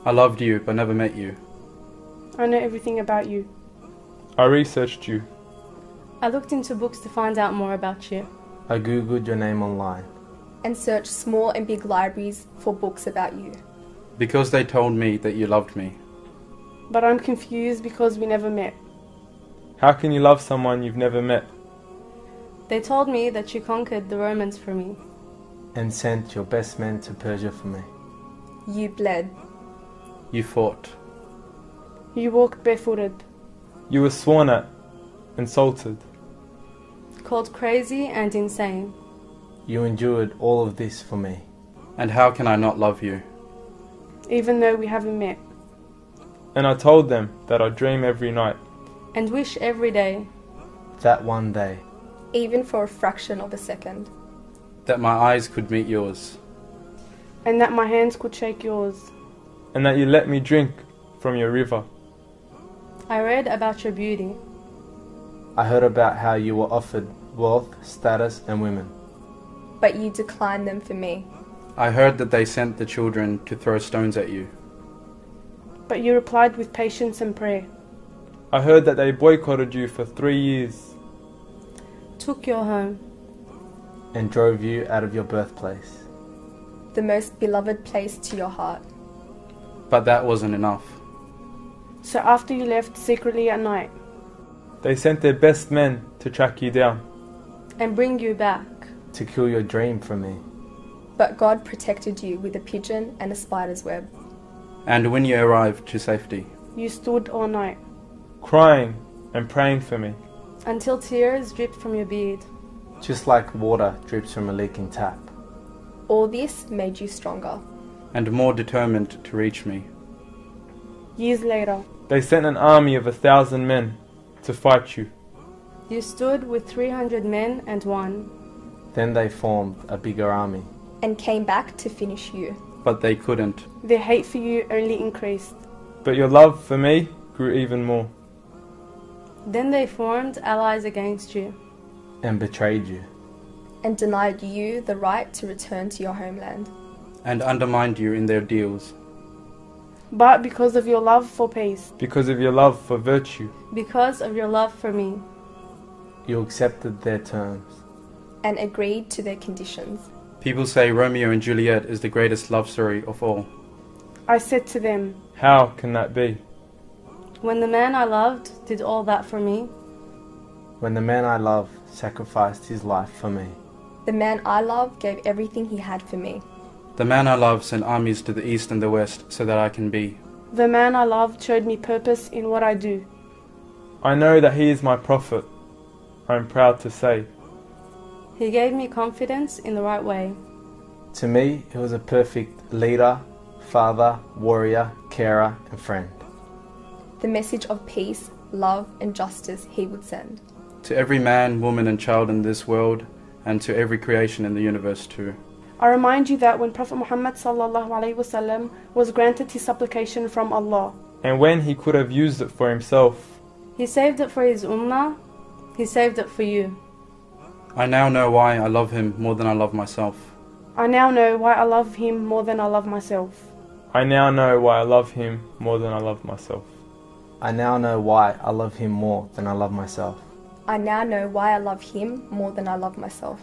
I loved you but never met you. I know everything about you. I researched you. I looked into books to find out more about you. I googled your name online. And searched small and big libraries for books about you. Because they told me that you loved me. But I'm confused because we never met. How can you love someone you've never met? They told me that you conquered the Romans for me. And sent your best men to Persia for me. You bled. You fought. You walked barefooted. You were sworn at, insulted. Called crazy and insane. You endured all of this for me. And how can I not love you? Even though we haven't met. And I told them that I dream every night. And wish every day. That one day. Even for a fraction of a second. That my eyes could meet yours. And that my hands could shake yours. And that you let me drink from your river. I read about your beauty. I heard about how you were offered wealth, status, and women. But you declined them for me. I heard that they sent the children to throw stones at you. But you replied with patience and prayer. I heard that they boycotted you for 3 years. Took your home. And drove you out of your birthplace. The most beloved place to your heart. But that wasn't enough. So after you left secretly at night. They sent their best men to track you down. And bring you back. To kill your dream from me. But God protected you with a pigeon and a spider's web. And when you arrived to safety. You stood all night. Crying and praying for me. Until tears dripped from your beard. Just like water drips from a leaking tap. All this made you stronger. And more determined to reach me. Years later. They sent an army of 1,000 men to fight you. You stood with 300 men and won. Then they formed a bigger army. And came back to finish you. But they couldn't. Their hate for you only increased. But your love for me grew even more. Then they formed allies against you. And betrayed you. And denied you the right to return to your homeland. And undermined you in their deals. But because of your love for peace. Because of your love for virtue. Because of your love for me. You accepted their terms. And agreed to their conditions. People say Romeo and Juliet is the greatest love story of all. I said to them, how can that be? When the man I loved did all that for me. When the man I love sacrificed his life for me. The man I love gave everything he had for me. The man I love sent armies to the east and the west so that I can be. The man I loved showed me purpose in what I do. I know that he is my prophet. I am proud to say. He gave me confidence in the right way. To me, he was a perfect leader, father, warrior, carer, and friend. The message of peace, love, and justice he would send. To every man, woman, and child in this world, and to every creation in the universe too. I remind you that when Prophet Muhammad sallallahu alaihi wasallam was granted his supplication from Allah, and when he could have used it for himself, he saved it for his ummah, he saved it for you. I now know why I love him more than I love myself. I now know why I love him more than I love myself. I now know why I love him more than I love myself. I now know why I love him more than I love myself. I now know why I love him more than I love myself.